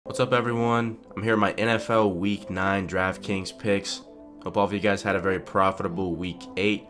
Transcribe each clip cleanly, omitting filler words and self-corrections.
What's up, everyone? I'm here with my NFL Week 9 DraftKings picks. Hope all of you guys had a very profitable Week 8.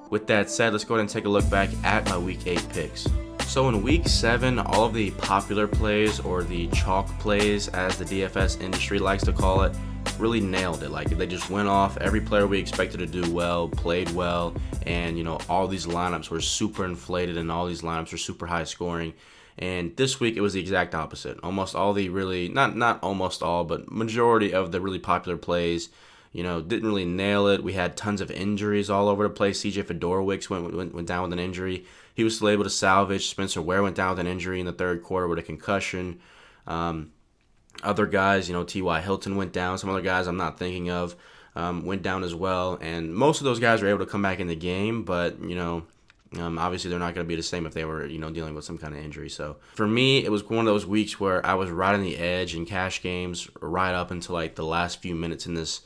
With that said, let's go ahead and take a look back at my Week 8 picks. So in Week 7, all of the popular plays, or the chalk plays as the DFS industry likes to call it, really nailed it. Like, they just went off. Every player we expected to do well played well, and all these lineups were super inflated and all these lineups were super high scoring. And this week it was the exact opposite. Almost all the really, not almost all, but majority of the really popular plays, didn't really nail it. We had tons of injuries all over the place. CJ Fedorowicz went down with an injury. He was still able to salvage. Spencer Ware went down with an injury in the third quarter with a concussion. Other guys, T.Y. Hilton went down. Some other guys I'm not thinking of went down as well. And most of those guys were able to come back in the game, but, obviously, they're not going to be the same if they were, dealing with some kind of injury. So for me, it was one of those weeks where I was right on the edge in cash games, right up until like the last few minutes in this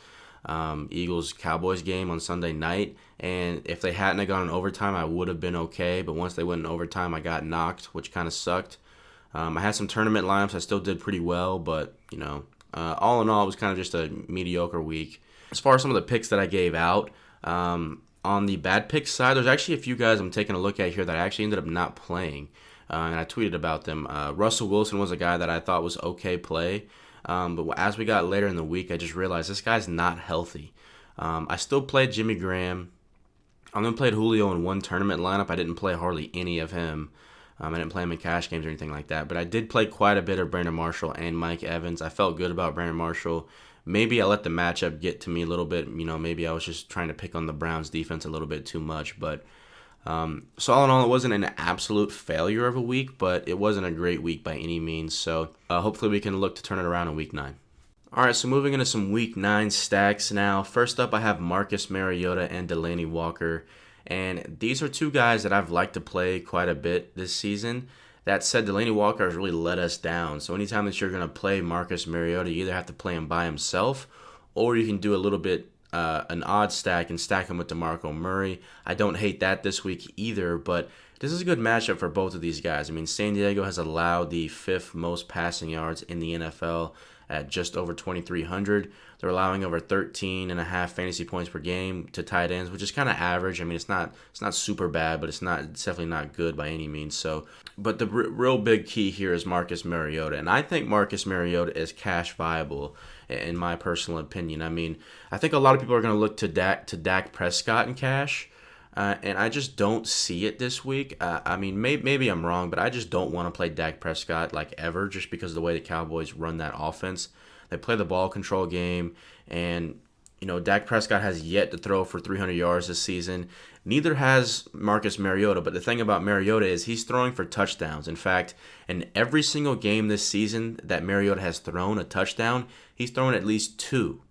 Eagles-Cowboys game on Sunday night. And if they hadn't have gone in overtime, I would have been okay. But once they went in overtime, I got knocked, which kind of sucked. I had some tournament lineups. I still did pretty well, but all in all, it was kind of just a mediocre week. As far as some of the picks that I gave out. On the bad pick side, there's actually a few guys I'm taking a look at here that I actually ended up not playing, and I tweeted about them. Russell Wilson was a guy that I thought was okay play, but as we got later in the week, I just realized this guy's not healthy. I still played Jimmy Graham. I only played Julio in one tournament lineup. I didn't play hardly any of him. I didn't play him in cash games or anything like that, but I did play quite a bit of Brandon Marshall and Mike Evans. I felt good about Brandon Marshall. Maybe I let the matchup get to me a little bit. Maybe I was just trying to pick on the Browns defense a little bit too much. But so all in all, it wasn't an absolute failure of a week, but it wasn't a great week by any means. So hopefully we can look to turn it around in Week 9. All right, so moving into some Week 9 stacks now. First up, I have Marcus Mariota and Delanie Walker. And these are two guys that I've liked to play quite a bit this season. That said, Delanie Walker has really let us down. So anytime that you're going to play Marcus Mariota, you either have to play him by himself, or you can do a little bit an odd stack and stack him with DeMarco Murray. I don't hate that this week either, but this is a good matchup for both of these guys. San Diego has allowed the fifth most passing yards in the NFL at just over 2,300. They're allowing over 13 and a half fantasy points per game to tight ends, which is kind of average. It's not super bad, but it's definitely not good by any means. So, but the real big key here is Marcus Mariota, and I think Marcus Mariota is cash viable in my personal opinion. I think a lot of people are going to look to Dak Prescott in cash. And I just don't see it this week. Maybe I'm wrong, but I just don't want to play Dak Prescott like ever, just because of the way the Cowboys run that offense. They play the ball control game, and Dak Prescott has yet to throw for 300 yards this season. Neither has Marcus Mariota, but the thing about Mariota is he's throwing for touchdowns. In fact, in every single game this season that Mariota has thrown a touchdown, he's thrown at least two.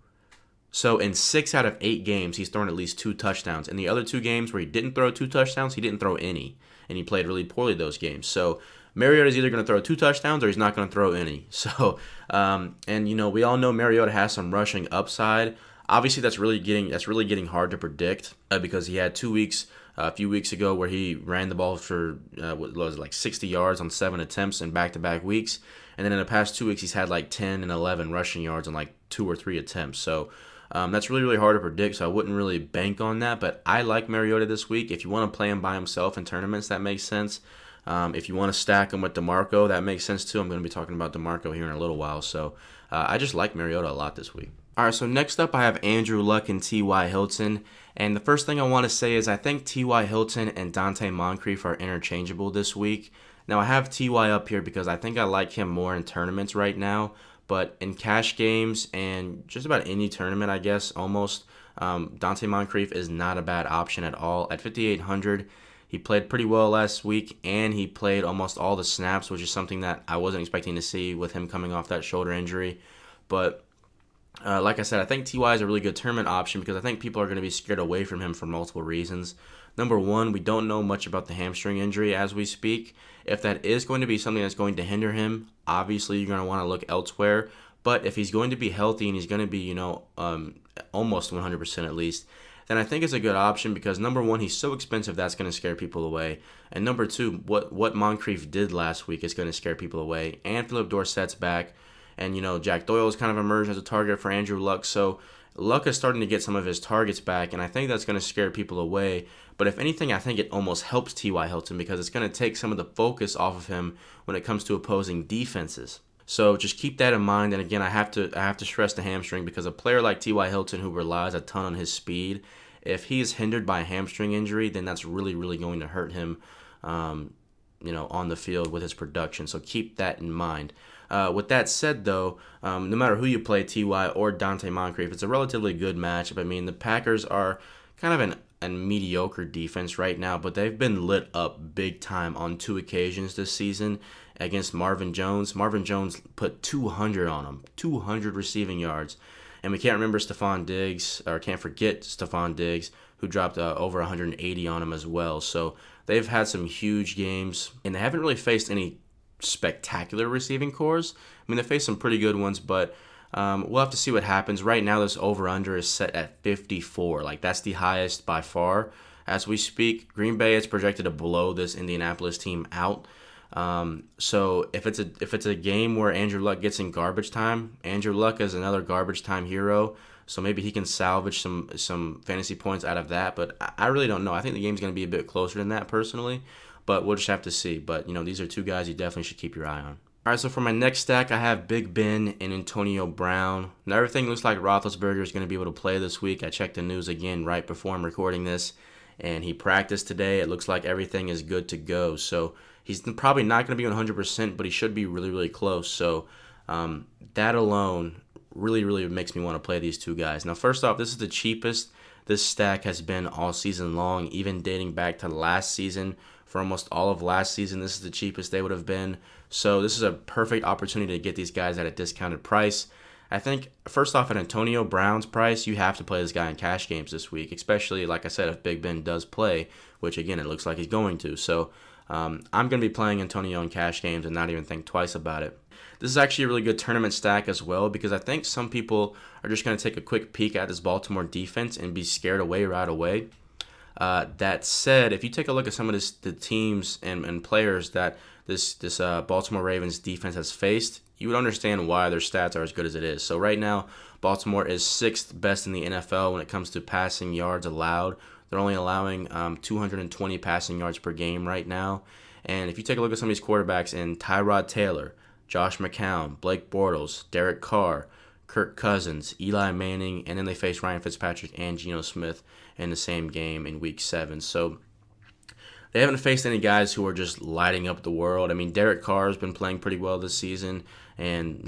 So in 6 out of 8 games, he's thrown at least 2 touchdowns. In the other 2 games where he didn't throw 2 touchdowns, he didn't throw any. And he played really poorly those games. So Mariota's either going to throw 2 touchdowns or he's not going to throw any. So, we all know Mariota has some rushing upside. Obviously, that's really getting hard to predict because he had 2 weeks, a few weeks ago, where he ran the ball for, 60 yards on 7 attempts in back-to-back weeks. And then in the past 2 weeks, he's had 10 and 11 rushing yards on 2 or 3 attempts. So, that's really, really hard to predict, so I wouldn't really bank on that. But I like Mariota this week. If you want to play him by himself in tournaments, that makes sense. If you want to stack him with DeMarco, that makes sense too. I'm going to be talking about DeMarco here in a little while. So I just like Mariota a lot this week. All right, so next up I have Andrew Luck and T.Y. Hilton. And the first thing I want to say is I think T.Y. Hilton and Dante Moncrief are interchangeable this week. Now, I have T.Y. up here because I think I like him more in tournaments right now. But in cash games and just about any tournament, I guess, almost, Dante Moncrief is not a bad option at all. At 5,800, he played pretty well last week, and he played almost all the snaps, which is something that I wasn't expecting to see with him coming off that shoulder injury. But like I said, I think T.Y. is a really good tournament option because I think people are going to be scared away from him for multiple reasons. Number one, we don't know much about the hamstring injury as we speak. If that is going to be something that's going to hinder him, obviously you're going to want to look elsewhere. But if he's going to be healthy and he's going to be, almost 100% at least, then I think it's a good option because, number one, he's so expensive that's going to scare people away. And number two, what Moncrief did last week is going to scare people away. And Philip Dorsett's back. And, Jack Doyle has kind of emerged as a target for Andrew Luck. So Luck is starting to get some of his targets back, and I think that's going to scare people away. But if anything, I think it almost helps T.Y. Hilton because it's going to take some of the focus off of him when it comes to opposing defenses. So just keep that in mind. And again, I have to stress the hamstring because a player like T.Y. Hilton who relies a ton on his speed, if he is hindered by a hamstring injury, then that's really, really going to hurt him, on the field with his production. So keep that in mind. With that said, though, no matter who you play, T.Y. or Dante Moncrief, it's a relatively good matchup. I mean, the Packers are kind of a mediocre defense right now, but they've been lit up big time on 2 occasions this season against Marvin Jones. Marvin Jones put 200 on him, 200 receiving yards. And we can't forget Stephon Diggs, who dropped over 180 on him as well. So they've had some huge games, and they haven't really faced any spectacular receiving cores. I mean, they faced some pretty good ones, but we'll have to see what happens. Right now, this over-under is set at 54. Like, that's the highest by far. As we speak, Green Bay is projected to blow this Indianapolis team out. So if it's a game where Andrew Luck gets in garbage time, Andrew Luck is another garbage time hero. So maybe he can salvage some fantasy points out of that. But I really don't know. I think the game's going to be a bit closer than that personally. But we'll just have to see. But, these are 2 guys you definitely should keep your eye on. All right, so for my next stack, I have Big Ben and Antonio Brown. Now, everything looks like Roethlisberger is going to be able to play this week. I checked the news again right before I'm recording this, and he practiced today. It looks like everything is good to go. So he's probably not going to be 100%, but he should be really, really close. So that alone really, really makes me want to play these 2 guys. Now, first off, this is the cheapest this stack has been all season long, even dating back to last season. For almost all of last season, this is the cheapest they would have been. So this is a perfect opportunity to get these guys at a discounted price. I think, first off, at Antonio Brown's price, you have to play this guy in cash games this week, especially, like I said, if Big Ben does play, which, again, it looks like he's going to. So I'm going to be playing Antonio in cash games and not even think twice about it. This is actually a really good tournament stack as well because I think some people are just going to take a quick peek at this Baltimore defense and be scared away right away. That said, if you take a look at some of the teams and players that this Baltimore Ravens defense has faced, you would understand why their stats are as good as it is. So right now, Baltimore is 6th best in the NFL when it comes to passing yards allowed. They're only allowing 220 passing yards per game right now. And if you take a look at some of these quarterbacks in Tyrod Taylor, Josh McCown, Blake Bortles, Derek Carr, Kirk Cousins, Eli Manning, and then they face Ryan Fitzpatrick and Geno Smith in the same game in Week 7. So they haven't faced any guys who are just lighting up the world. I mean, Derek Carr has been playing pretty well this season, and,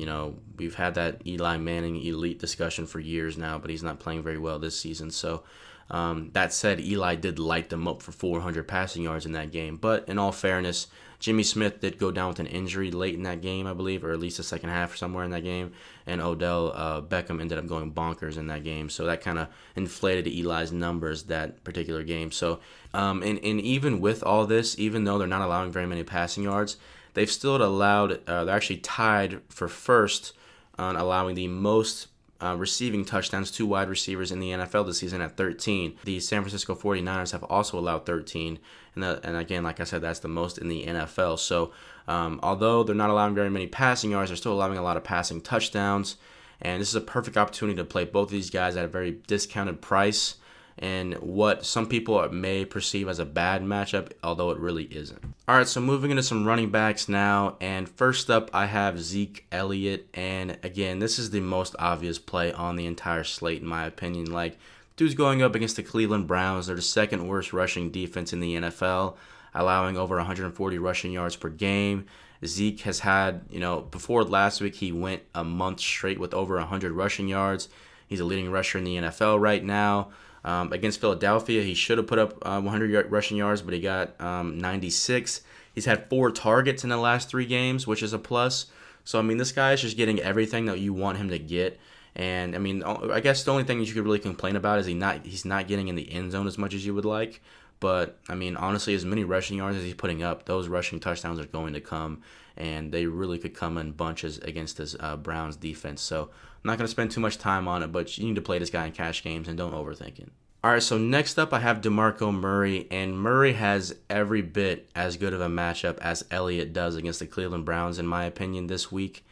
we've had that Eli Manning elite discussion for years now, but he's not playing very well this season. So that said, Eli did light them up for 400 passing yards in that game. But in all fairness, Jimmy Smith did go down with an injury late in that game, I believe, or at least the second half or somewhere in that game. And Odell Beckham ended up going bonkers in that game. So that kind of inflated Eli's numbers that particular game. So, and even with all this, even though they're not allowing very many passing yards, they've still allowed, they're actually tied for first on allowing the most receiving touchdowns to wide receivers in the NFL this season at 13. The San Francisco 49ers have also allowed 13. And again, like I said, that's the most in the NFL. So although they're not allowing very many passing yards, they're still allowing a lot of passing touchdowns. And this is a perfect opportunity to play both of these guys at a very discounted price and what some people may perceive as a bad matchup, although it really isn't. All right, so moving into some running backs now, and first up I have Zeke Elliott, and again, this is the most obvious play on the entire slate in my opinion. Like, dude's going up against the Cleveland Browns. They're the 2nd worst rushing defense in the NFL, allowing over 140 rushing yards per game. Zeke has had, before last week, he went a month straight with over 100 rushing yards. He's a leading rusher in the NFL right now. Against Philadelphia, he should have put up 100 rushing yards, but he got 96. He's had 4 targets in the last 3 games, which is a plus. So, I mean, this guy is just getting everything that you want him to get. And, I mean, I guess the only thing you could really complain about is he's not getting in the end zone as much as you would like. But, I mean, honestly, as many rushing yards as he's putting up, those rushing touchdowns are going to come. And they really could come in bunches against this Browns defense. So I'm not going to spend too much time on it, but you need to play this guy in cash games and don't overthink it. All right, so next up I have DeMarco Murray, and Murray has every bit as good of a matchup as Elliott does against the Cleveland Browns, in my opinion, this week.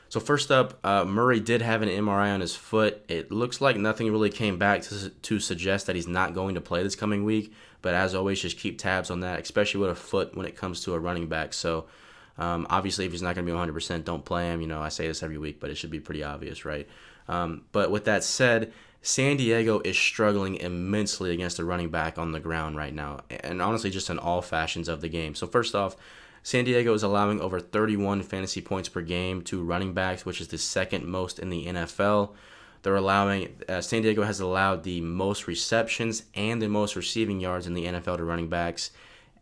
So first up, Murray did have an MRI on his foot. It looks like nothing really came back to suggest that he's not going to play this coming week. But as always, just keep tabs on that, especially with a foot when it comes to a running back. So obviously, if he's not going to be 100%, don't play him. I say this every week, but it should be pretty obvious, right? But with that said, San Diego is struggling immensely against a running back on the ground right now, and honestly, just in all fashions of the game. So first off, San Diego is allowing over 31 fantasy points per game to running backs, which is the second most in the NFL. They're allowing San Diego has allowed the most receptions and the most receiving yards in the NFL to running backs,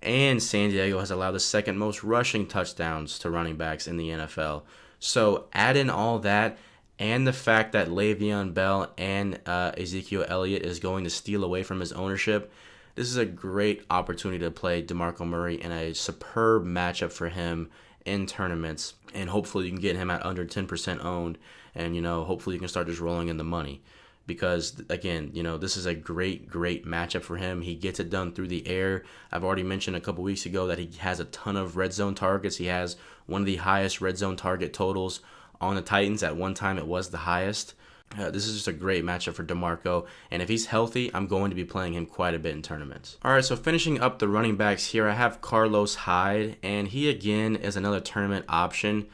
and San Diego has allowed the second most rushing touchdowns to running backs in the NFL. So add in all that, and the fact that Le'Veon Bell and Ezekiel Elliott is going to steal away from his ownership. This is a great opportunity to play DeMarco Murray in a superb matchup for him in tournaments, and hopefully you can get him at under 10% owned, and hopefully you can start just rolling in the money, because again, this is a great matchup for him. He gets it done through the air. I've already mentioned a couple weeks ago that he has a ton of red zone targets. He has one of the highest red zone target totals on the Titans. At one time, it was the highest. This is just a great matchup for DeMarco, and if he's healthy, I'm going to be playing him quite a bit in tournaments. All right, so finishing up the running backs here, I have Carlos Hyde, and he again is another tournament option.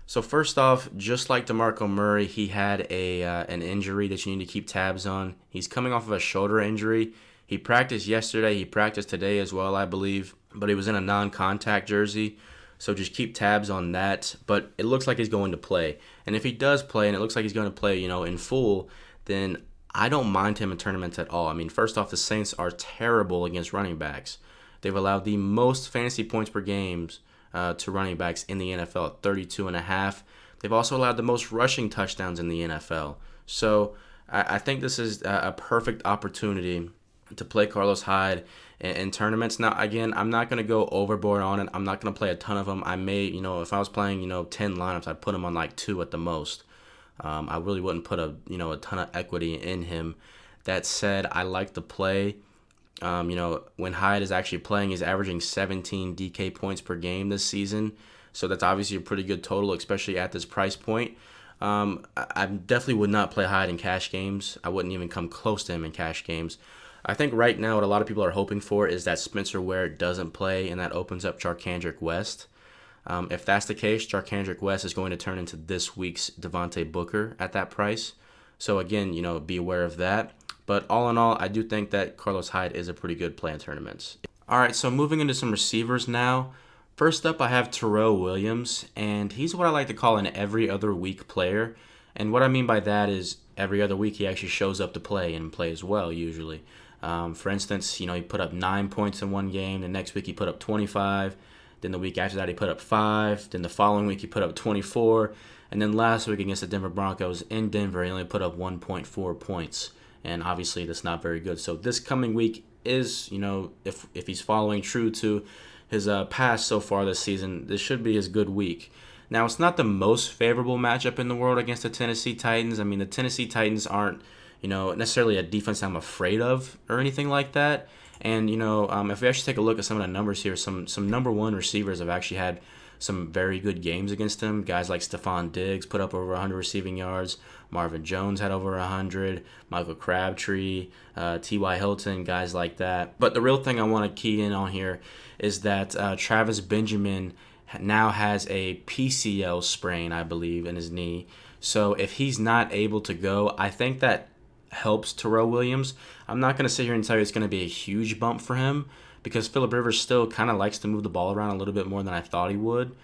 So first off, just like DeMarco Murray, he had an injury that you need to keep tabs on. He's coming off of a shoulder injury. He practiced yesterday. He practiced today as well, I believe, but he was in a non-contact jersey. So just keep tabs on that. But it looks like he's going to play. And if he does play, and it looks like he's going to play, in full, then I don't mind him in tournaments at all. I mean, first off, the Saints are terrible against running backs. They've allowed the most fantasy points per game to running backs in the NFL at 32.5. They've also allowed the most rushing touchdowns in the NFL. So I think this is a perfect opportunity to play Carlos Hyde in tournaments. Now, again, I'm not going to go overboard on it. I'm not going to play a ton of them. I may, if I was playing, 10 lineups, I'd put him on like 2 at the most. I really wouldn't put a ton of equity in him. That said, I like to play. When Hyde is actually playing, he's averaging 17 DK points per game this season. So that's obviously a pretty good total, especially at this price point. I definitely would not play Hyde in cash games. I wouldn't even come close to him in cash games. I think right now what a lot of people are hoping for is that Spencer Ware doesn't play, and that opens up Charkandrick West. If that's the case, Charkandrick West is going to turn into this week's Devontae Booker at that price. So again, be aware of that. But all in all, I do think that Carlos Hyde is a pretty good play in tournaments. All right, so moving into some receivers now. First up, I have Terrell Williams, and he's what I like to call an every other week player. And what I mean by that is every other week he actually shows up to play and plays well usually. For instance, he put up 9 points in one game. The next week he put up 25. Then the week after that he put up 5. Then the following week he put up 24. And then last week against the Denver Broncos in Denver, he only put up 1.4 points. And obviously that's not very good. So this coming week is, if he's following true to his past so far this season, this should be his good week. Now, it's not the most favorable matchup in the world against the Tennessee Titans. I mean, the Tennessee Titans aren't, necessarily a defense I'm afraid of or anything like that. And, if we actually take a look at some of the numbers here, some number one receivers have actually had some very good games against him. Guys like Stephon Diggs put up over 100 receiving yards. Marvin Jones had over 100. Michael Crabtree, T.Y. Hilton, guys like that. But the real thing I want to key in on here is that Travis Benjamin now has a PCL sprain, I believe, in his knee. So if he's not able to go, I think that helps Terrell Williams. I'm not going to sit here and tell you it's going to be a huge bump for him, because Phillip Rivers still kind of likes to move the ball around a little bit more than I thought he would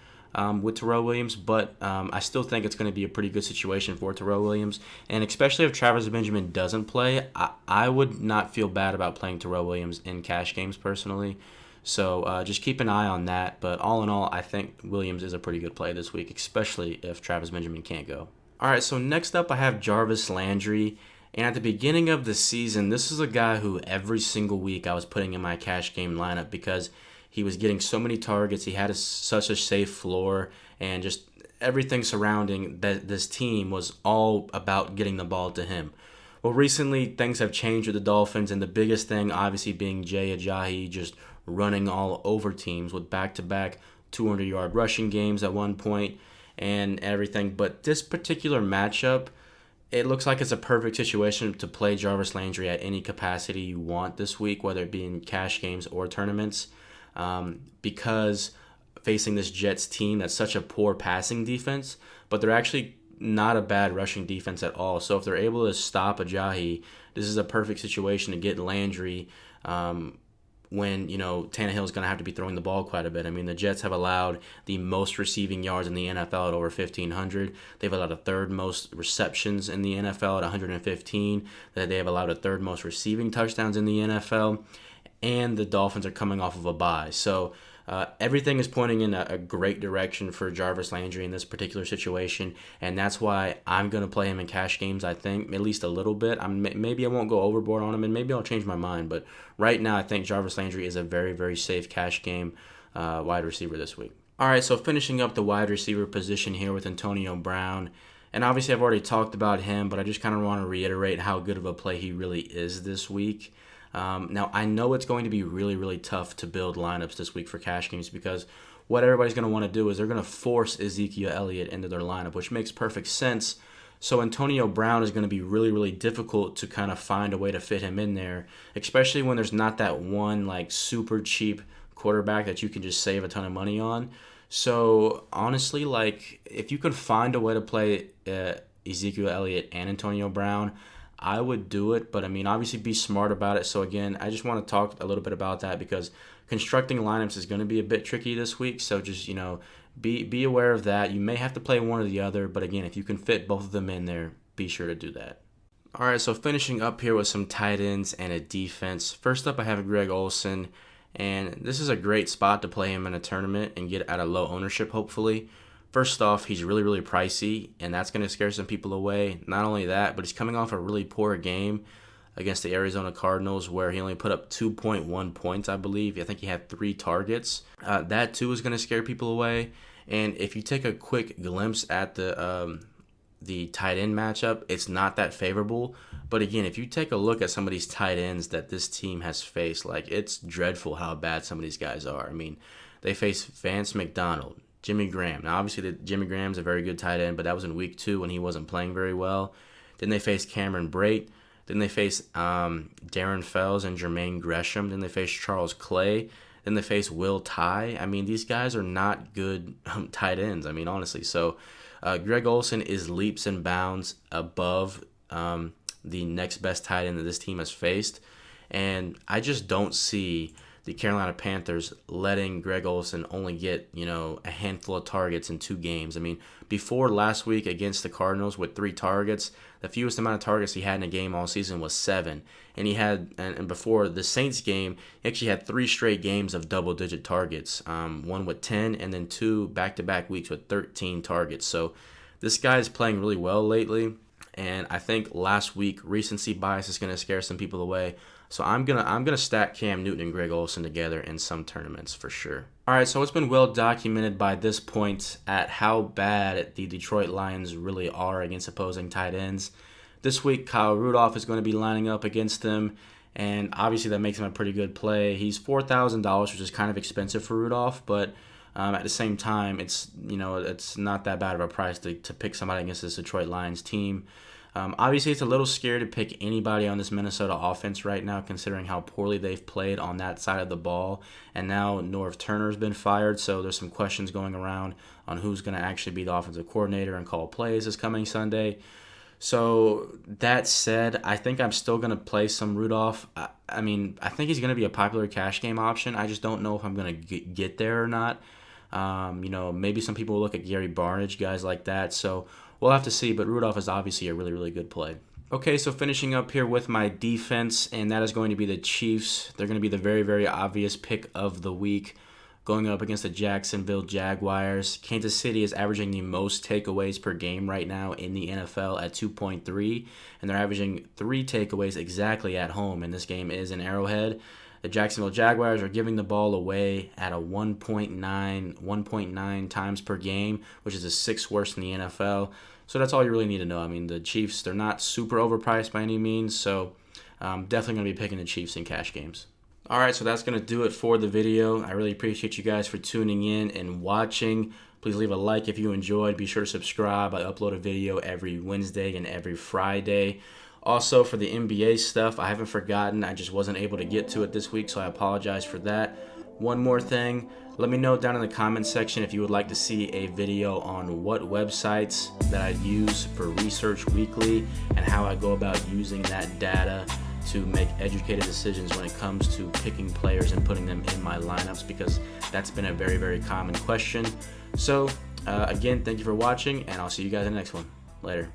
with Terrell Williams. But I still think it's going to be a pretty good situation for Terrell Williams. And especially if Travis Benjamin doesn't play, I would not feel bad about playing Terrell Williams in cash games personally. So just keep an eye on that. But all in all, I think Williams is a pretty good play this week, especially if Travis Benjamin can't go. All right, so next up I have Jarvis Landry. And at the beginning of the season, this is a guy who every single week I was putting in my cash game lineup because he was getting so many targets. He had such a safe floor, and just everything surrounding this team was all about getting the ball to him. Well, recently things have changed with the Dolphins, and the biggest thing obviously being Jay Ajayi just running all over teams with back-to-back 200-yard rushing games at one point. and everything. But this particular matchup, it looks like it's a perfect situation to play Jarvis Landry at any capacity you want this week, whether it be in cash games or tournaments, because facing this Jets team that's such a poor passing defense, but they're actually not a bad rushing defense at all. So if they're able to stop Ajayi, this is a perfect situation to get Landry when, Tannehill's going to have to be throwing the ball quite a bit. I mean, the Jets have allowed the most receiving yards in the NFL at over 1,500. They've allowed a third most receptions in the NFL at 115. They have allowed a third most receiving touchdowns in the NFL. And the Dolphins are coming off of a bye. So everything is pointing in a great direction for Jarvis Landry in this particular situation, and that's why I'm going to play him in cash games, I think, at least a little bit. Maybe I won't go overboard on him, and maybe I'll change my mind, but right now I think Jarvis Landry is a very, very safe cash game wide receiver this week. All right, so finishing up the wide receiver position here with Antonio Brown, and obviously I've already talked about him, but I just kind of want to reiterate how good of a play he really is this week. Now, I know it's going to be really, really tough to build lineups this week for cash games because what everybody's going to want to do is they're going to force Ezekiel Elliott into their lineup, which makes perfect sense. So Antonio Brown is going to be really, really difficult to kind of find a way to fit him in there, especially when there's not that one super cheap quarterback that you can just save a ton of money on. So honestly, if you could find a way to play Ezekiel Elliott and Antonio Brown, I would do it, but I mean, obviously be smart about it. So again, I just want to talk a little bit about that because constructing lineups is going to be a bit tricky this week. So just, be aware of that. You may have to play one or the other, but again, if you can fit both of them in there, be sure to do that. All right, so finishing up here with some tight ends and a defense. First up, I have Greg Olsen, and this is a great spot to play him in a tournament and get at a low ownership, hopefully. First off, he's really, really pricey, and that's going to scare some people away. Not only that, but he's coming off a really poor game against the Arizona Cardinals where he only put up 2.1 points, I believe. I think he had 3 targets. That, too, is going to scare people away. And if you take a quick glimpse at the tight end matchup, it's not that favorable. But again, if you take a look at some of these tight ends that this team has faced, it's dreadful how bad some of these guys are. I mean, they face Vance McDonald, Jimmy Graham. Now, obviously, Jimmy Graham's a very good tight end, but that was in week 2 when he wasn't playing very well. Then they face Cameron Brate. Then they face Darren Fells and Jermaine Gresham. Then they face Charles Clay. Then they face Will Tye. I mean, these guys are not good tight ends, I mean, honestly. So Greg Olsen is leaps and bounds above the next best tight end that this team has faced. And I just don't see the Carolina Panthers letting Greg Olsen only get, a handful of targets in 2 games. I mean, before last week against the Cardinals with 3 targets, the fewest amount of targets he had in a game all season was 7. And before the Saints game, he actually had 3 straight games of double-digit targets, one with 10 and then 2 back-to-back weeks with 13 targets. So this guy is playing really well lately, and I think last week recency bias is going to scare some people away. So I'm gonna stack Cam Newton and Greg Olsen together in some tournaments for sure. All right, so it's been well documented by this point at how bad the Detroit Lions really are against opposing tight ends. This week, Kyle Rudolph is going to be lining up against them, and obviously that makes him a pretty good play. He's $4,000, which is kind of expensive for Rudolph, but at the same time, it's not that bad of a price to pick somebody against this Detroit Lions team. Obviously, it's a little scary to pick anybody on this Minnesota offense right now, considering how poorly they've played on that side of the ball. And now Norv Turner's been fired, so there's some questions going around on who's going to actually be the offensive coordinator and call plays this coming Sunday. So that said, I think I'm still going to play some Rudolph. I think he's going to be a popular cash game option. I just don't know if I'm going to get there or not. Maybe some people will look at Gary Barnidge, guys like that. So we'll have to see, but Rudolph is obviously a really, really good play. Okay, so finishing up here with my defense, and that is going to be the Chiefs. They're going to be the very, very obvious pick of the week, going up against the Jacksonville Jaguars. Kansas City is averaging the most takeaways per game right now in the NFL at 2.3, and they're averaging 3 takeaways exactly at home, and this game is in Arrowhead. The Jacksonville Jaguars are giving the ball away at a 1.9 times per game, which is the 6th worst in the NFL. So that's all you really need to know. I mean, the Chiefs, they're not super overpriced by any means, so definitely going to be picking the Chiefs in cash games. All right, so that's going to do it for the video. I really appreciate you guys for tuning in and watching. Please leave a like if you enjoyed. Be sure to subscribe. I upload a video every Wednesday and every Friday. Also, for the NBA stuff, I haven't forgotten. I just wasn't able to get to it this week, so I apologize for that. One more thing, let me know down in the comment section if you would like to see a video on what websites that I use for research weekly and how I go about using that data to make educated decisions when it comes to picking players and putting them in my lineups, because that's been a very, very common question. So, again, thank you for watching, and I'll see you guys in the next one. Later.